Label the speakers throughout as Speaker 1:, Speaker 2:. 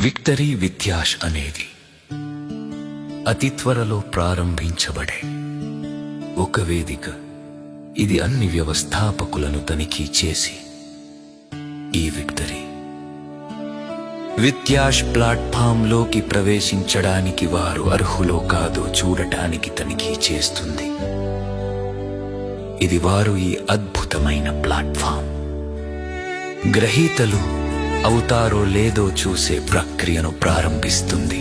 Speaker 1: Victory విత్యాష్ అనేది అతి త్వరలో ప్రారంభించబడే ఒక వేదిక. ఇది అన్ని వ్యవస్థాపకులను తనిఖీ చేసి ఈ విక్టరీ విత్యాష్ ప్లాట్ఫామ్లోకి ప్రవేశించడానికి వారు అర్హులో కాదో చూడటానికి తనిఖీ చేస్తుంది. ఇది వారు ఈ అద్భుతమైన ప్లాట్ఫామ్ గ్రహీతలు అవుతారో లేదో చూసే ప్రక్రియను ప్రారంభిస్తుంది.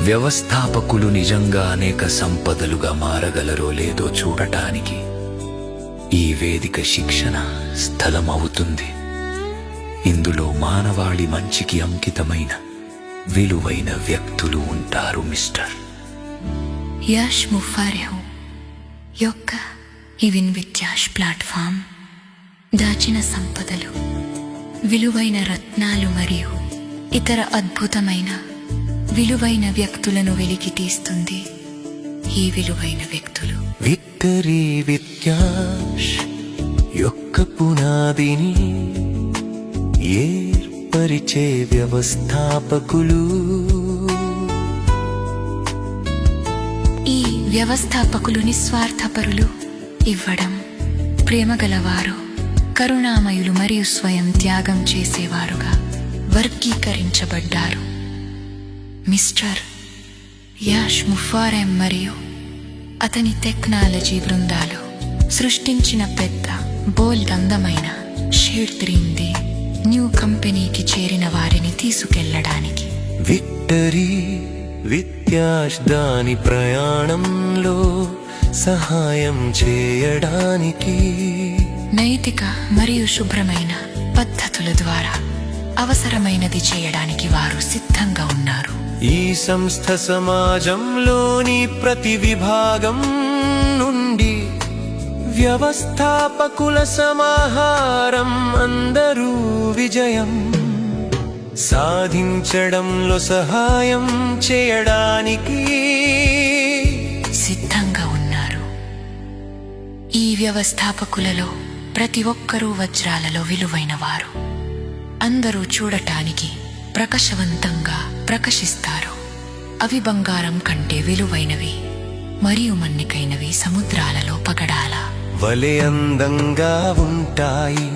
Speaker 1: వ్యవస్థాపకులు నిజంగా అనేక సంపదలుగా మారగలరో లేదో చూడటానికి ఈ వేదిక శిక్షణ స్థలం అవుతుంది. ఇందులో మానవాళి మంచికి అంకితమైన విలువైన వ్యక్తులు ఉంటారు. మిస్టర్
Speaker 2: యాష్ ముఫారెహు యొక్క ఇవిన్ విత్యాష్ ప్లాట్ఫామ్ దాచిన సంపదలు, విలువైన రత్నాలు మరియు ఇతర అద్భుతమైన విలువైన వ్యక్తులను వెలికి తీస్తుంది. ఈ విలువైన వ్యక్తులు
Speaker 1: విక్టరీ విత్యాష్ యొక్క పునాదిని ఏర్పరిచే వ్యవస్థాపకులు.
Speaker 2: ఈ వ్యవస్థాపకులు నిస్వార్థపరులు, ఇవ్వడం ప్రేమగలవారు, కరుణామయులు మరియు స్వయం త్యాగం చేసేవారుగా వర్గీకరించబడ్డారు. మిస్టర్ యాష్ ముఫారెం మరియు అతని టెక్నాలజీ బృందాలు సృష్టించిన పెద్ద బోల్డ్ అందమైన షేడ్ 3D న్యూ కంపెనీకి చేరిన వారిని తీసుకెళ్లడానికి
Speaker 1: విక్టరీ విత్యాష్ దాని ప్రయాణంలో సహాయం చేయడానికి
Speaker 2: నైతిక మరియు శుభ్రమైన పద్ధతుల ద్వారా అవసరమైనది చేయడానికి వారు సిద్ధంగా ఉన్నారు.
Speaker 1: ఈ సంస్థ సమాజంలోని ప్రతి విభాగం నుండి వ్యవస్థాపకుల సమాహారం. అందరూ విజయం సాధించడంలో సహాయం చేయడానికి
Speaker 2: సిద్ధంగా ఉన్నారు. ఈ వ్యవస్థాపకులలో ప్రతి ఒక్కరూ వజ్రాలలో విలువైన వారు. అందరూ చూడటానికి ప్రకాశవంతంగా ప్రకాశిస్తారు. అవి బంగారం కంటే విలువైనవి మరియు మన్నికైనవి సముద్రాలలో పగడాల
Speaker 1: వలె అందంగా ఉంటాయి.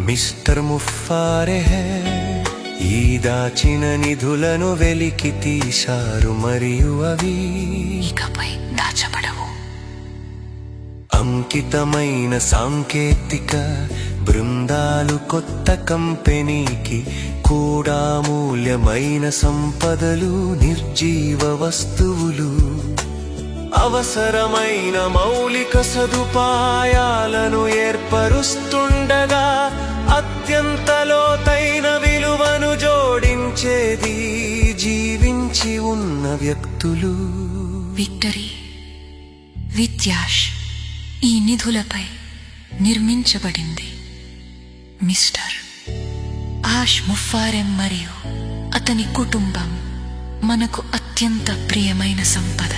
Speaker 1: మిస్టర్ ముఫారెహ్ ఈ దాచిన నిధులను వెలికి తీశారు మరియు అవి
Speaker 2: ఇకపై దాచబడవు.
Speaker 1: అంకితమైన సాంకేతిక బృందాలు కొత్త కంపెనీకి కూడా మూల్యమైన సంపదలు, నిర్జీవ వస్తువులు, అవసరమైన మౌలిక సదుపాయాలను ఏర్పరుస్తుండగా అత్యంత లోతైన విలువను జోడించేది జీవించి ఉన్న వ్యక్తులు.
Speaker 2: విక్టరీ విత్యాష్ ఈ నిధులపై నిర్మించబడింది. మిస్టర్ యాష్ ముఫారెం మరియు అతని కుటుంబం మనకు అత్యంత ప్రియమైన సంపద.